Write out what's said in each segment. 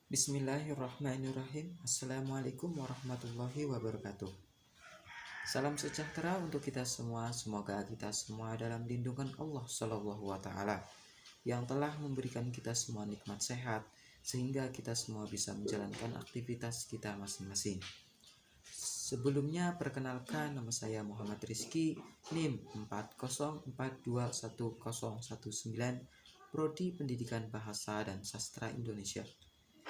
Bismillahirrahmanirrahim. Assalamualaikum warahmatullahi wabarakatuh. Salam sejahtera untuk kita semua. Semoga kita semua dalam lindungan Allah Subhanahu wa Ta'ala yang telah memberikan kita semua nikmat sehat sehingga kita semua bisa menjalankan aktivitas kita masing-masing. Sebelumnya perkenalkan, nama saya Muhammad Rizky, NIM 404211019, Prodi Pendidikan Bahasa dan Sastra Indonesia.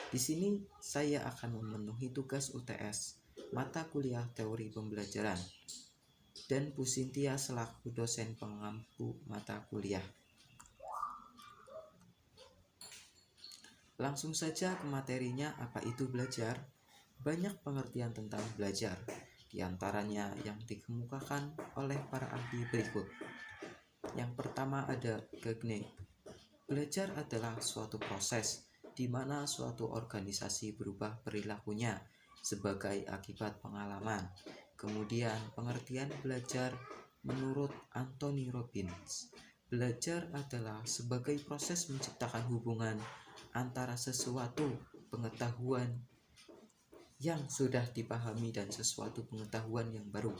Di sini saya akan memenuhi tugas UTS mata kuliah teori pembelajaran dan Bu Sintia selaku dosen pengampu mata kuliah. Langsung saja ke materinya. Apa itu belajar? Banyak pengertian tentang belajar, diantaranya yang dikemukakan oleh para ahli berikut. Yang pertama ada Gagne. Belajar adalah suatu proses di mana suatu organisasi berubah perilakunya sebagai akibat pengalaman. Kemudian pengertian belajar menurut Anthony Robbins. Belajar adalah sebagai proses menciptakan hubungan antara sesuatu pengetahuan yang sudah dipahami dan sesuatu pengetahuan yang baru.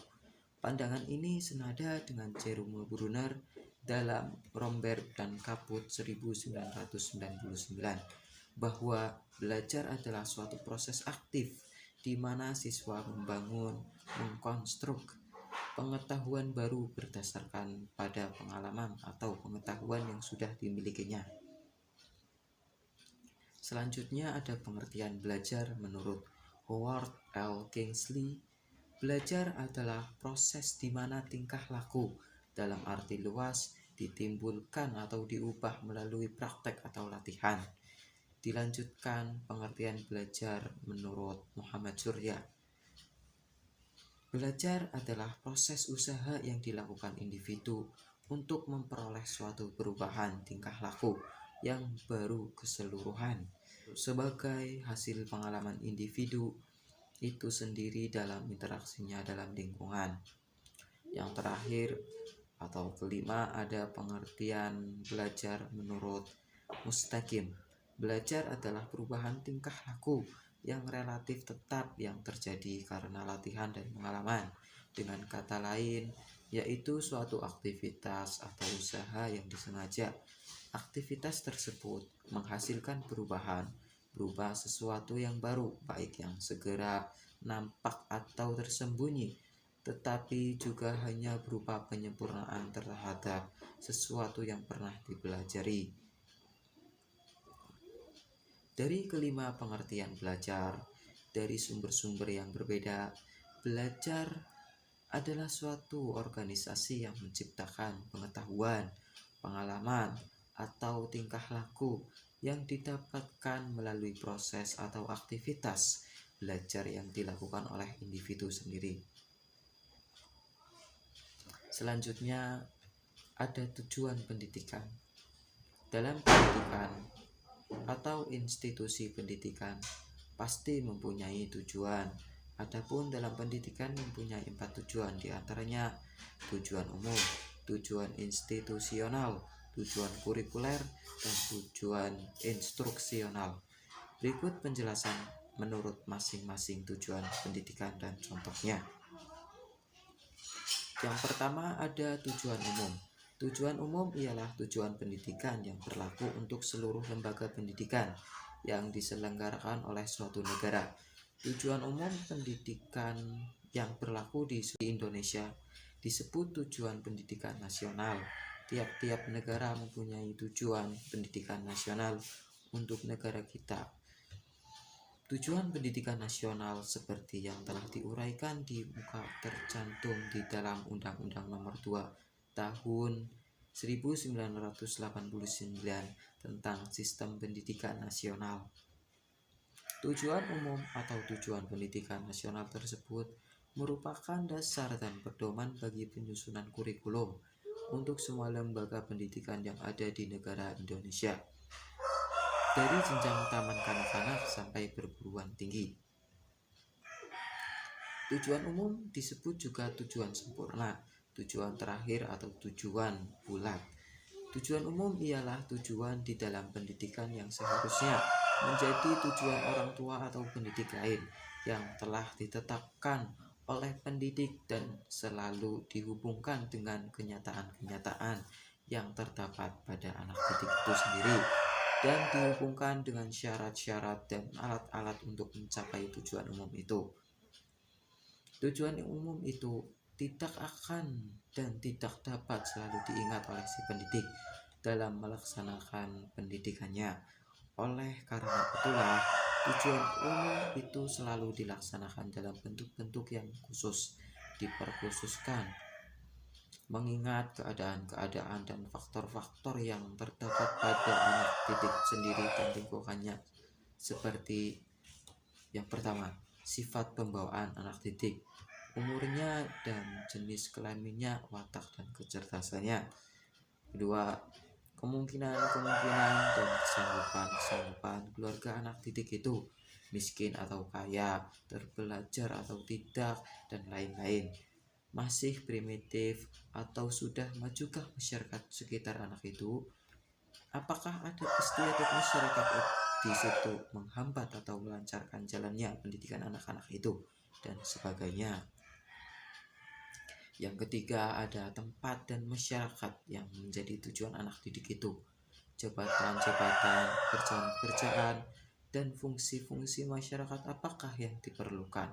Pandangan ini senada dengan Jerome Bruner dalam Romberg dan Caput 1999 bahwa belajar adalah suatu proses aktif di mana siswa membangun, mengkonstruk pengetahuan baru berdasarkan pada pengalaman atau pengetahuan yang sudah dimilikinya. Selanjutnya ada pengertian belajar menurut Howard L. Kingsley. Belajar adalah proses di mana tingkah laku dalam arti luas ditimbulkan atau diubah melalui praktek atau latihan. Dilanjutkan pengertian belajar menurut Muhammad Surya. Belajar adalah proses usaha yang dilakukan individu untuk memperoleh suatu perubahan tingkah laku yang baru keseluruhan sebagai hasil pengalaman individu itu sendiri dalam interaksinya dalam lingkungan. Yang terakhir atau kelima ada pengertian belajar menurut Mustaqim. Belajar adalah perubahan tingkah laku yang relatif tetap yang terjadi karena latihan dan pengalaman. Dengan kata lain, yaitu suatu aktivitas atau usaha yang disengaja. Aktivitas tersebut menghasilkan perubahan, berubah sesuatu yang baru, baik yang segera nampak atau tersembunyi, tetapi juga hanya berupa penyempurnaan terhadap sesuatu yang pernah dipelajari. Dari kelima pengertian belajar, dari sumber-sumber yang berbeda, belajar adalah suatu organisasi yang menciptakan pengetahuan, pengalaman, atau tingkah laku yang didapatkan melalui proses atau aktivitas belajar yang dilakukan oleh individu sendiri. Selanjutnya ada tujuan pendidikan. Dalam pendidikan atau institusi pendidikan pasti mempunyai tujuan. Adapun dalam pendidikan mempunyai 4 tujuan, diantaranya tujuan umum, tujuan institusional, tujuan kurikuler, dan tujuan instruksional. Berikut penjelasan menurut masing-masing tujuan pendidikan dan contohnya. Yang pertama ada tujuan umum. Tujuan umum ialah tujuan pendidikan yang berlaku untuk seluruh lembaga pendidikan yang diselenggarakan oleh suatu negara. Tujuan umum pendidikan yang berlaku di Indonesia disebut tujuan pendidikan nasional. Tiap-tiap negara mempunyai tujuan pendidikan nasional untuk negara kita. Tujuan pendidikan nasional seperti yang telah diuraikan di muka tercantum di dalam Undang-Undang Nomor 2 Tahun 1989 tentang Sistem Pendidikan Nasional. Tujuan umum atau tujuan pendidikan nasional tersebut merupakan dasar dan pedoman bagi penyusunan kurikulum untuk semua lembaga pendidikan yang ada di negara Indonesia, dari jenjang taman kanak-kanak sampai perguruan tinggi. Tujuan umum disebut juga tujuan sempurna, tujuan terakhir atau tujuan bulat. Tujuan umum ialah tujuan di dalam pendidikan yang seharusnya menjadi tujuan orang tua atau pendidik lain yang telah ditetapkan oleh pendidik dan selalu dihubungkan dengan kenyataan-kenyataan yang terdapat pada anak didik itu sendiri dan dihubungkan dengan syarat-syarat dan alat-alat untuk mencapai tujuan umum itu. Tujuan umum itu tidak akan dan tidak dapat selalu diingat oleh si pendidik dalam melaksanakan pendidikannya. Oleh karena itulah, tujuan umum itu selalu dilaksanakan dalam bentuk-bentuk yang khusus, diperkhususkan, mengingat keadaan-keadaan dan faktor-faktor yang terdapat pada anak didik sendiri dan lingkungannya. Seperti yang pertama, sifat pembawaan anak didik, umurnya dan jenis kelaminnya, watak dan kecerdasannya. Kedua, kemungkinan dan kesanggupan keluarga anak didik itu, miskin atau kaya, terbelajar atau tidak, dan lain-lain. Masih primitif atau sudah majukah masyarakat sekitar anak itu? Apakah ada istiadat masyarakat di situ menghambat atau melancarkan jalannya pendidikan anak-anak itu, dan sebagainya. Yang ketiga, ada tempat dan masyarakat yang menjadi tujuan anak didik itu. Jabatan-jabatan, pekerjaan-pekerjaan, dan fungsi-fungsi masyarakat apakah yang diperlukan?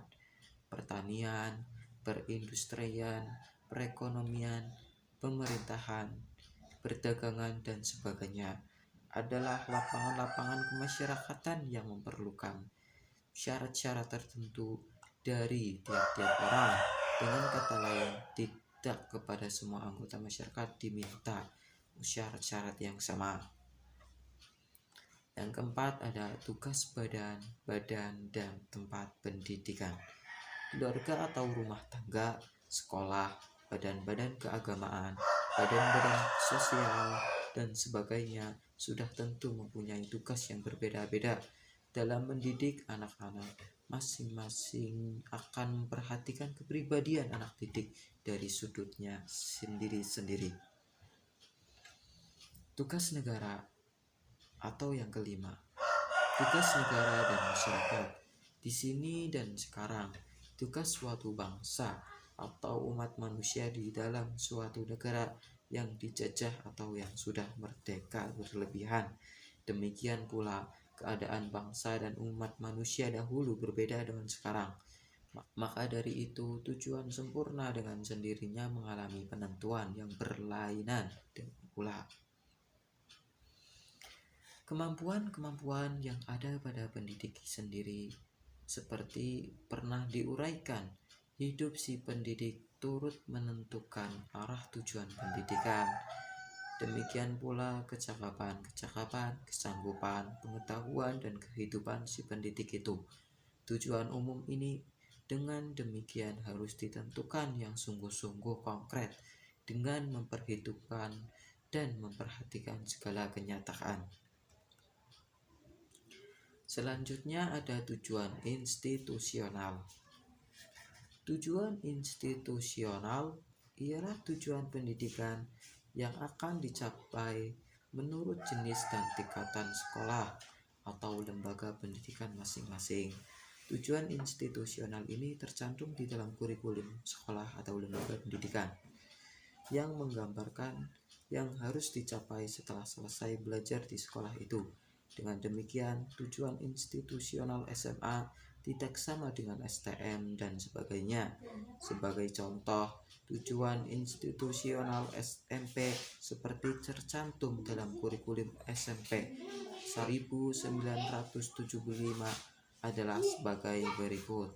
Pertanian, perindustrian, perekonomian, pemerintahan, perdagangan, dan sebagainya adalah lapangan-lapangan kemasyarakatan yang memerlukan syarat-syarat tertentu dari tiap-tiap orang. Dengan kata lain, tidak kepada semua anggota masyarakat diminta syarat-syarat yang sama. Yang keempat, ada tugas badan dan tempat pendidikan. Keluarga atau rumah tangga, sekolah, badan-badan keagamaan, badan-badan sosial, dan sebagainya sudah tentu mempunyai tugas yang berbeda-beda dalam mendidik anak-anak. Masing-masing akan memperhatikan kepribadian anak didik dari sudutnya sendiri-sendiri. Tugas negara atau yang kelima, tugas negara dan masyarakat. Di sini dan sekarang, tugas suatu bangsa atau umat manusia di dalam suatu negara yang dijajah atau yang sudah merdeka berlebihan. Demikian pula keadaan bangsa dan umat manusia dahulu berbeda dengan sekarang. Maka dari itu, tujuan sempurna dengan sendirinya mengalami penentuan yang berlainan dengan pula kemampuan-kemampuan yang ada pada pendidik sendiri. Seperti pernah diuraikan, hidup si pendidik turut menentukan arah tujuan pendidikan. Demikian pula kecakapan, kesanggupan, pengetahuan, dan kehidupan si pendidik itu. Tujuan umum ini dengan demikian harus ditentukan yang sungguh-sungguh konkret dengan memperhitungkan dan memperhatikan segala kenyataan. Selanjutnya ada tujuan institusional. Tujuan institusional ialah tujuan pendidikan yang akan dicapai menurut jenis dan tingkatan sekolah atau lembaga pendidikan masing-masing. Tujuan institusional ini tercantum di dalam kurikulum sekolah atau lembaga pendidikan yang menggambarkan yang harus dicapai setelah selesai belajar di sekolah itu. Dengan demikian, tujuan institusional SMA tidak sama dengan STM dan sebagainya. Sebagai contoh, tujuan institusional SMP seperti tercantum dalam kurikulum SMP 1975 adalah sebagai berikut.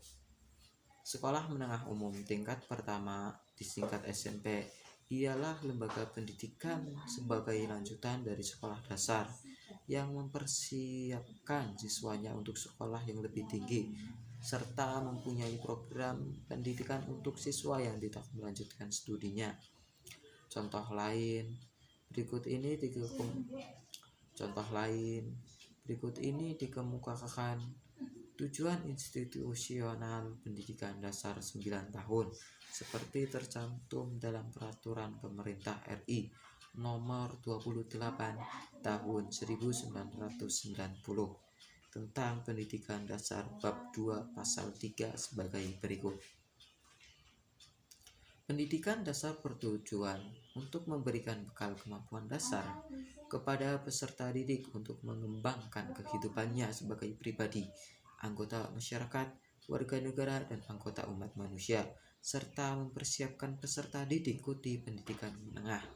Sekolah menengah umum tingkat pertama di tingkat SMP ialah lembaga pendidikan sebagai lanjutan dari sekolah dasar yang mempersiapkan siswanya untuk sekolah yang lebih tinggi serta mempunyai program pendidikan untuk siswa yang tidak melanjutkan studinya. Contoh lain berikut ini dikemukakan tujuan institusional pendidikan dasar 9 tahun seperti tercantum dalam peraturan pemerintah RI nomor 28 tahun 1990 tentang pendidikan dasar bab 2 pasal 3 sebagai berikut. Pendidikan dasar bertujuan untuk memberikan bekal kemampuan dasar kepada peserta didik untuk mengembangkan kehidupannya sebagai pribadi, anggota masyarakat, warga negara, dan anggota umat manusia, serta mempersiapkan peserta didik di pendidikan menengah.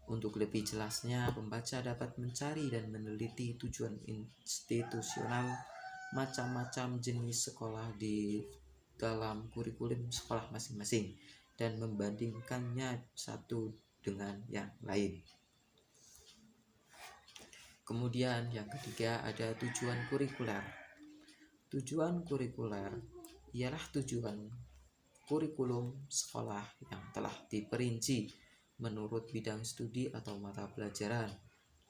Untuk lebih jelasnya, pembaca dapat mencari dan meneliti tujuan institusional macam-macam jenis sekolah di dalam kurikulum sekolah masing-masing dan membandingkannya satu dengan yang lain. Kemudian yang ketiga ada tujuan kurikuler. Tujuan kurikuler ialah tujuan kurikulum sekolah yang telah diperinci menurut bidang studi atau mata pelajaran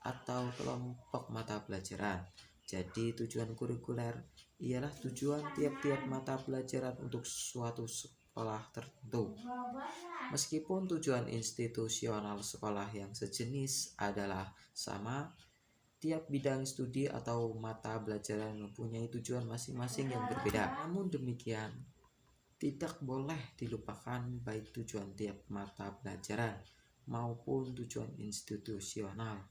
atau kelompok mata pelajaran. Jadi tujuan kurikuler ialah tujuan tiap-tiap mata pelajaran untuk suatu sekolah tertentu. Meskipun tujuan institusional sekolah yang sejenis adalah sama, tiap bidang studi atau mata pelajaran mempunyai tujuan masing-masing yang berbeda. Namun demikian, tidak boleh dilupakan baik tujuan tiap mata pelajaran maupun tujuan institusional.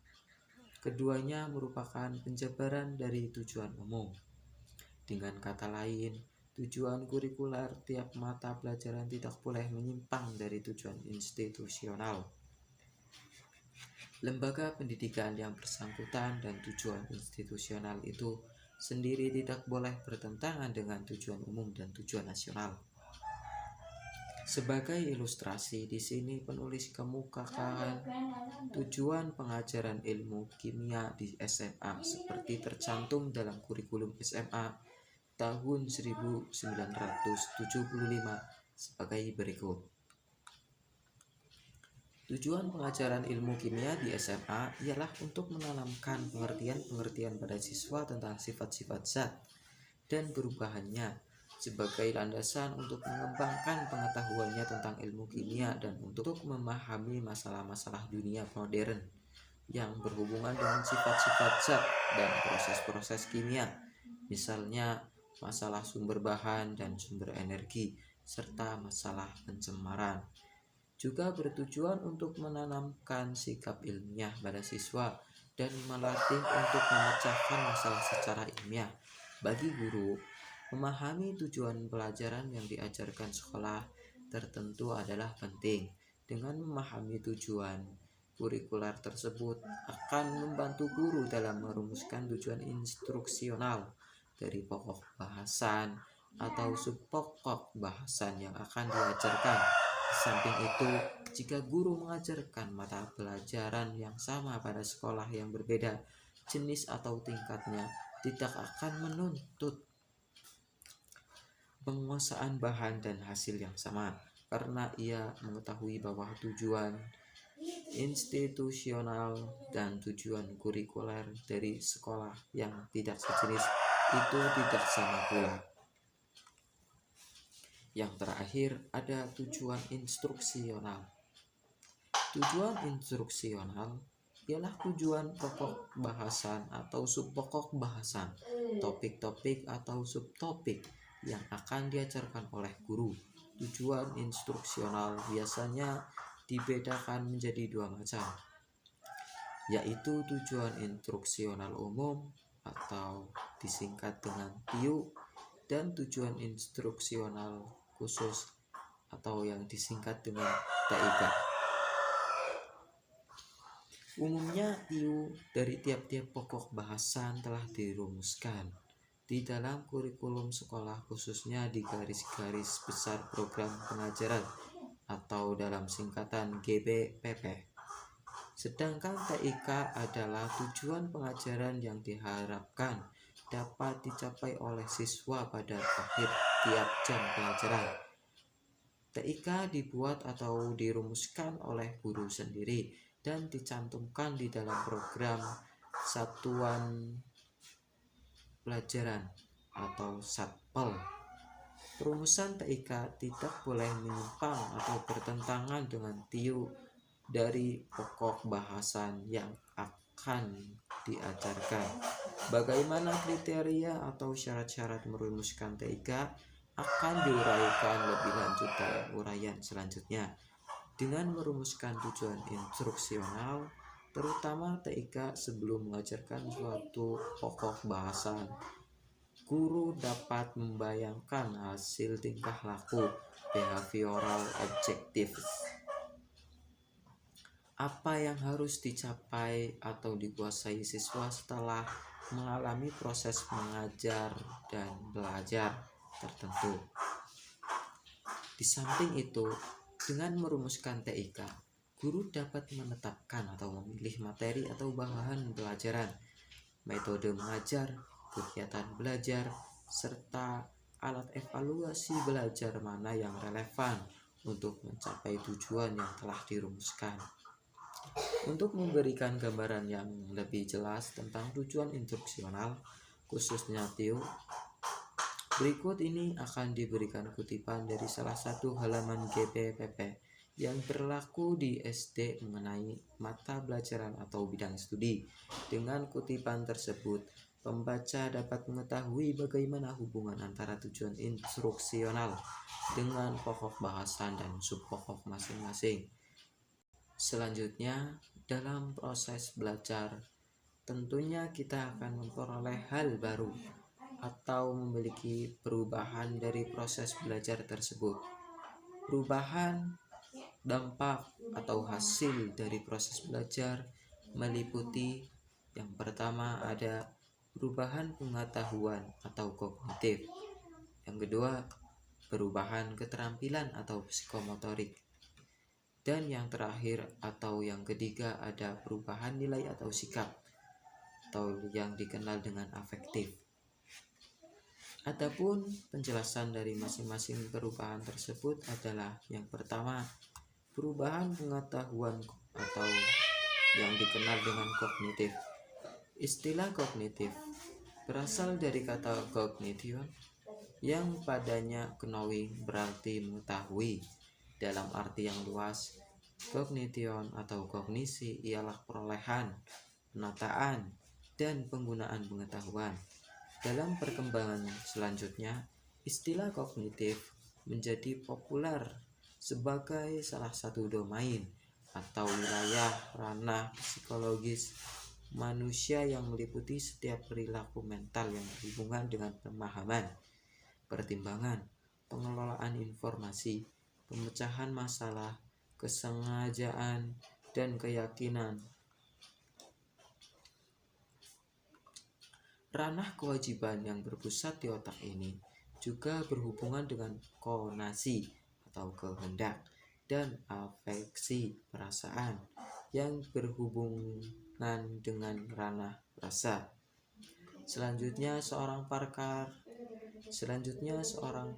Keduanya merupakan penjabaran dari tujuan umum. Dengan kata lain, tujuan kurikuler tiap mata pelajaran tidak boleh menyimpang dari tujuan institusional lembaga pendidikan yang bersangkutan, dan tujuan institusional itu sendiri tidak boleh bertentangan dengan tujuan umum dan tujuan nasional. Sebagai ilustrasi, di sini penulis kemukakan tujuan pengajaran ilmu kimia di SMA seperti tercantum dalam kurikulum SMA tahun 1975 sebagai berikut. Tujuan pengajaran ilmu kimia di SMA ialah untuk menanamkan pengertian-pengertian pada siswa tentang sifat-sifat zat dan perubahannya sebagai landasan untuk mengembangkan pengetahuannya tentang ilmu kimia dan untuk memahami masalah-masalah dunia modern yang berhubungan dengan sifat-sifat zat dan proses-proses kimia, misalnya masalah sumber bahan dan sumber energi, serta masalah pencemaran. Juga bertujuan untuk menanamkan sikap ilmiah pada siswa dan melatih untuk memecahkan masalah secara ilmiah. Bagi guru, memahami tujuan pelajaran yang diajarkan sekolah tertentu adalah penting. Dengan memahami tujuan kurikuler tersebut akan membantu guru dalam merumuskan tujuan instruksional dari pokok bahasan atau subpokok bahasan yang akan diajarkan. Di samping itu, jika guru mengajarkan mata pelajaran yang sama pada sekolah yang berbeda jenis atau tingkatnya, tidak akan menuntut penguasaan bahan dan hasil yang sama, karena ia mengetahui bahwa tujuan institusional dan tujuan kurikuler dari sekolah yang tidak sejenis itu tidak sama pula. Yang terakhir ada tujuan instruksional. Tujuan instruksional ialah tujuan pokok bahasan atau subpokok bahasan, topik-topik atau subtopik yang akan diajarkan oleh guru. Tujuan instruksional biasanya dibedakan menjadi dua macam, yaitu tujuan instruksional umum atau disingkat dengan TIU dan tujuan instruksional khusus atau yang disingkat dengan TIK. Umumnya TIU dari tiap-tiap pokok bahasan telah dirumuskan di dalam kurikulum sekolah, khususnya di garis-garis besar program pengajaran atau dalam singkatan GBPP. Sedangkan TIK adalah tujuan pengajaran yang diharapkan dapat dicapai oleh siswa pada akhir tiap jam pelajaran. TIK dibuat atau dirumuskan oleh guru sendiri dan dicantumkan di dalam program satuan pelajaran atau satpel. Perumusan TIK tidak boleh menyimpang atau bertentangan dengan TIU dari pokok bahasan yang akan diajarkan. Bagaimana kriteria atau syarat-syarat merumuskan TIK akan diuraikan lebih lanjut dalam uraian selanjutnya. Dengan merumuskan tujuan instruksional, terutama TIK sebelum mengajarkan suatu pokok bahasan, guru dapat membayangkan hasil tingkah laku behavioral objectives. Apa yang harus dicapai atau dikuasai siswa setelah mengalami proses mengajar dan belajar tertentu. Di samping itu, dengan merumuskan TIK, guru dapat menetapkan atau memilih materi atau bahan pelajaran, metode mengajar, kegiatan belajar, serta alat evaluasi belajar mana yang relevan untuk mencapai tujuan yang telah dirumuskan. Untuk memberikan gambaran yang lebih jelas tentang tujuan instruksional, khususnya TIO, berikut ini akan diberikan kutipan dari salah satu halaman GPPP yang berlaku di SD mengenai mata pelajaran atau bidang studi. Dengan kutipan tersebut, pembaca dapat mengetahui bagaimana hubungan antara tujuan instruksional dengan pokok bahasan dan subpokok masing-masing. Selanjutnya, dalam proses belajar, tentunya kita akan memperoleh hal baru atau memiliki perubahan dari proses belajar tersebut. Perubahan, dampak, atau hasil dari proses belajar meliputi yang pertama ada perubahan pengetahuan atau kognitif, yang kedua perubahan keterampilan atau psikomotorik, dan yang terakhir atau yang ketiga ada perubahan nilai atau sikap atau yang dikenal dengan afektif. Adapun penjelasan dari masing-masing perubahan tersebut adalah yang pertama, perubahan pengetahuan atau yang dikenal dengan kognitif. Istilah kognitif berasal dari kata cognition yang padanya knowing berarti mengetahui. Dalam arti yang luas, cognition atau kognisi ialah perolehan, penataan, dan penggunaan pengetahuan. Dalam perkembangan selanjutnya, istilah kognitif menjadi populer sebagai salah satu domain atau wilayah ranah psikologis manusia yang meliputi setiap perilaku mental yang berhubungan dengan pemahaman, pertimbangan, pengelolaan informasi, pemecahan masalah, kesengajaan, dan keyakinan. Ranah kewajiban yang berpusat di otak ini juga berhubungan dengan konasi atau kehendak dan afeksi perasaan yang berhubungan dengan ranah rasa. Selanjutnya seorang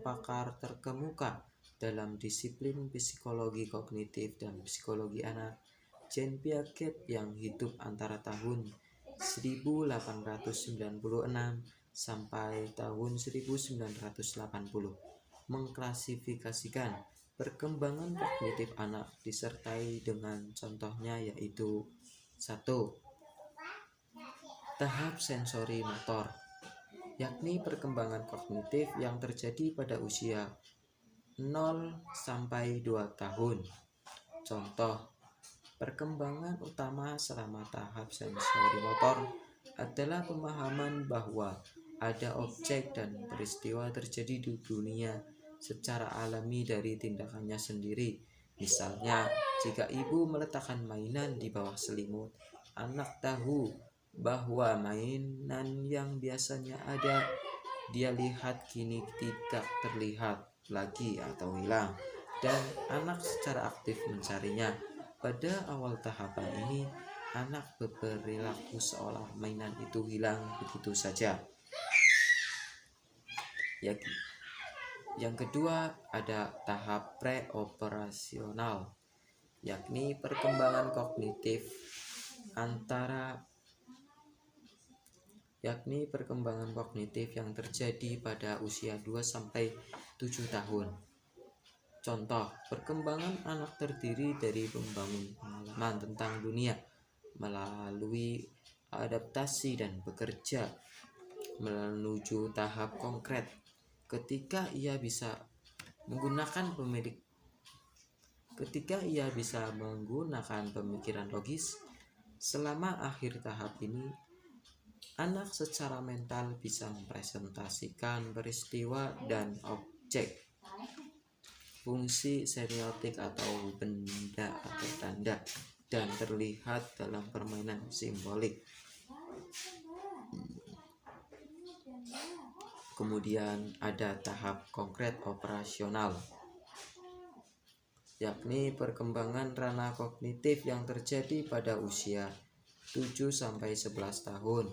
pakar terkemuka dalam disiplin psikologi kognitif dan psikologi anak, Jean Piaget, yang hidup antara tahun 1896 sampai tahun 1980, mengklasifikasikan perkembangan kognitif anak disertai dengan contohnya yaitu 1. Tahap sensori motor, yakni perkembangan kognitif yang terjadi pada usia 0 sampai 2 tahun. Contoh perkembangan utama selama tahap sensori motor adalah pemahaman bahwa ada objek dan peristiwa terjadi di dunia secara alami dari tindakannya sendiri. Misalnya, jika ibu meletakkan mainan di bawah selimut, anak tahu bahwa mainan yang biasanya ada dia lihat kini tidak terlihat lagi atau hilang, dan anak secara aktif mencarinya. Pada awal tahapan ini, anak berperilaku seolah mainan itu hilang begitu saja. Yang kedua, ada tahap preoperasional, yakni perkembangan kognitif yang terjadi pada usia 2 sampai 7 tahun. Contoh, perkembangan anak terdiri dari membangun pengalaman tentang dunia melalui adaptasi, dan bekerja menuju tahap konkret. Ketika ia bisa menggunakan pemikiran logis selama akhir tahap ini, anak secara mental bisa mempresentasikan peristiwa dan objek, fungsi semiotik atau benda atau tanda, dan terlihat dalam permainan simbolik. Kemudian ada tahap konkret operasional, yakni perkembangan ranah kognitif yang terjadi pada usia 7-11 tahun.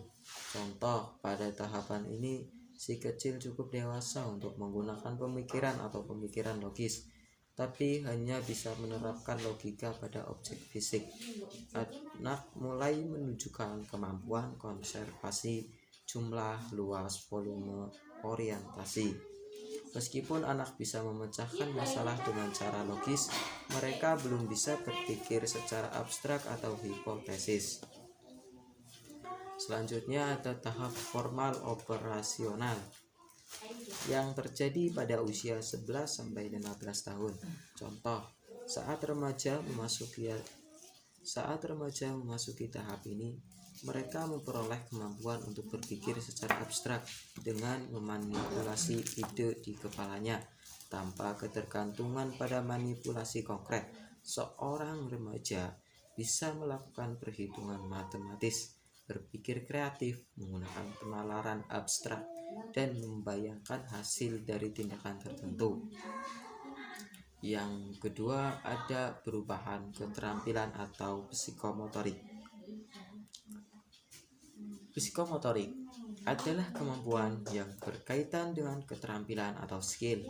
Contoh, pada tahapan ini si kecil cukup dewasa untuk menggunakan pemikiran atau pemikiran logis, tapi hanya bisa menerapkan logika pada objek fisik. Anak mulai menunjukkan kemampuan konservasi jumlah, luas, volume, orientasi. Meskipun anak bisa memecahkan masalah dengan cara logis, mereka belum bisa berpikir secara abstrak atau hipotesis. Selanjutnya ada tahap formal operasional yang terjadi pada usia 11-15 tahun. Contoh, saat remaja memasuki tahap ini, mereka memperoleh kemampuan untuk berpikir secara abstrak dengan memanipulasi ide di kepalanya tanpa ketergantungan pada manipulasi konkret. Seorang remaja bisa melakukan perhitungan matematis, berpikir kreatif, menggunakan penalaran abstrak, dan membayangkan hasil dari tindakan tertentu. Yang kedua ada perubahan keterampilan atau psikomotorik. Psikomotorik adalah kemampuan yang berkaitan dengan keterampilan atau skill.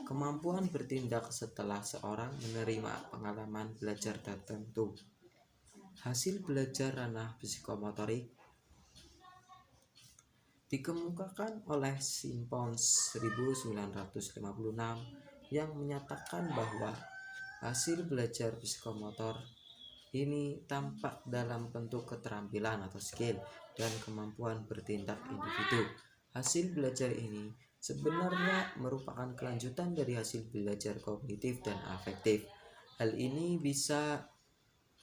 Kemampuan bertindak setelah seorang menerima pengalaman belajar tertentu. Hasil belajar ranah psikomotorik dikemukakan oleh Simpons 1956 yang menyatakan bahwa hasil belajar psikomotor ini tampak dalam bentuk keterampilan atau skill dan kemampuan bertindak individu. Hasil belajar ini sebenarnya merupakan kelanjutan dari hasil belajar kognitif dan afektif. Hal ini bisa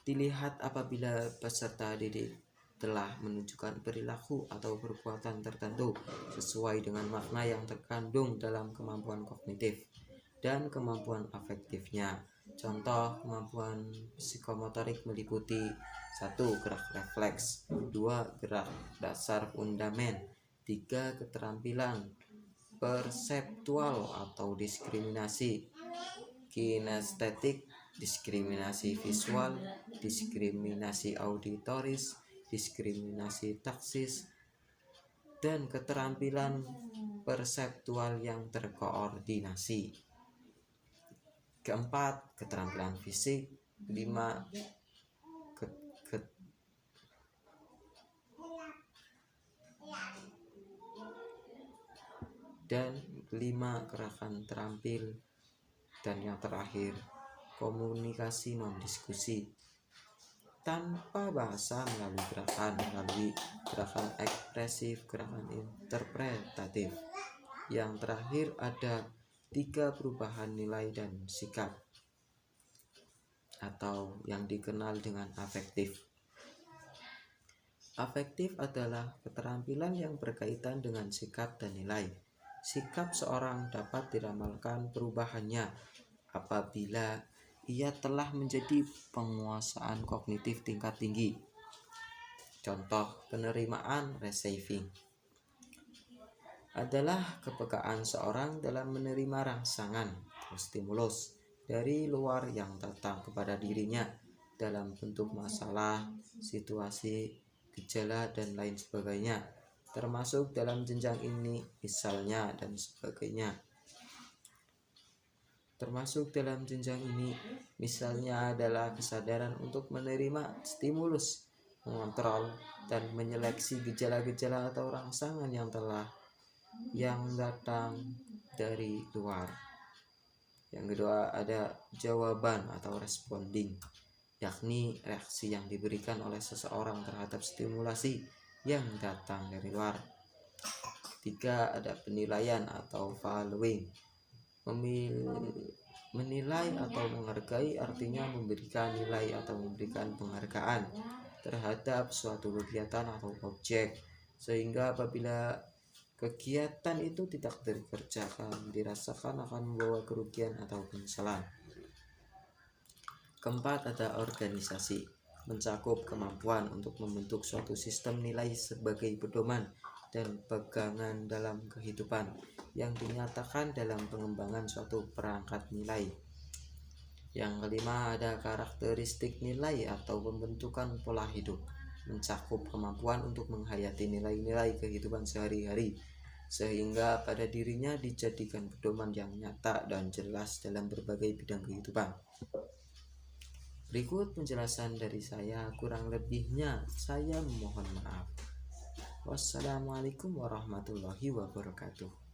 dilihat apabila peserta didik telah menunjukkan perilaku atau perbuatan tertentu sesuai dengan makna yang terkandung dalam kemampuan kognitif dan kemampuan afektifnya. Contoh kemampuan psikomotorik meliputi 1. Gerak refleks, 2. Gerak dasar fundamen, 3. Keterampilan perseptual atau diskriminasi kinestetik, diskriminasi visual, diskriminasi auditoris, diskriminasi taksis, dan keterampilan perseptual yang terkoordinasi. Keempat, keterampilan fisik. 5. Gerakan terampil. Dan yang terakhir, komunikasi non-diskusi tanpa bahasa melalui gerakan ekspresif, gerakan interpretatif. Yang terakhir ada 3 perubahan nilai dan sikap atau yang dikenal dengan afektif. Afektif adalah keterampilan yang berkaitan dengan sikap dan nilai. Sikap seorang dapat diramalkan perubahannya apabila ia telah menjadi penguasaan kognitif tingkat tinggi. Contoh penerimaan receiving adalah kepekaan seorang dalam menerima rangsangan atau stimulus dari luar yang datang kepada dirinya dalam bentuk masalah, situasi, gejala, dan lain sebagainya, termasuk dalam jenjang ini misalnya dan sebagainya. Termasuk dalam jenjang ini misalnya adalah kesadaran untuk menerima stimulus, mengontrol, dan menyeleksi gejala-gejala atau rangsangan yang datang dari luar. Yang kedua ada jawaban atau responding. yakni reaksi yang diberikan oleh seseorang terhadap stimulasi yang datang dari luar. Ketiga, ada penilaian atau valuing. Menilai atau menghargai artinya memberikan nilai atau memberikan penghargaan terhadap suatu kegiatan atau objek, sehingga apabila kegiatan itu tidak dikerjakan dirasakan akan membawa kerugian atau penyesalan. Keempat, ada organisasi, mencakup kemampuan untuk membentuk suatu sistem nilai sebagai pedoman dan pegangan dalam kehidupan yang dinyatakan dalam pengembangan suatu perangkat nilai. Yang kelima, ada karakteristik nilai atau pembentukan pola hidup, mencakup kemampuan untuk menghayati nilai-nilai kehidupan sehari-hari sehingga pada dirinya dijadikan pedoman yang nyata dan jelas dalam berbagai bidang kehidupan. Berikut penjelasan dari saya, kurang lebihnya saya mohon maaf. Wassalamualaikum warahmatullahi wabarakatuh.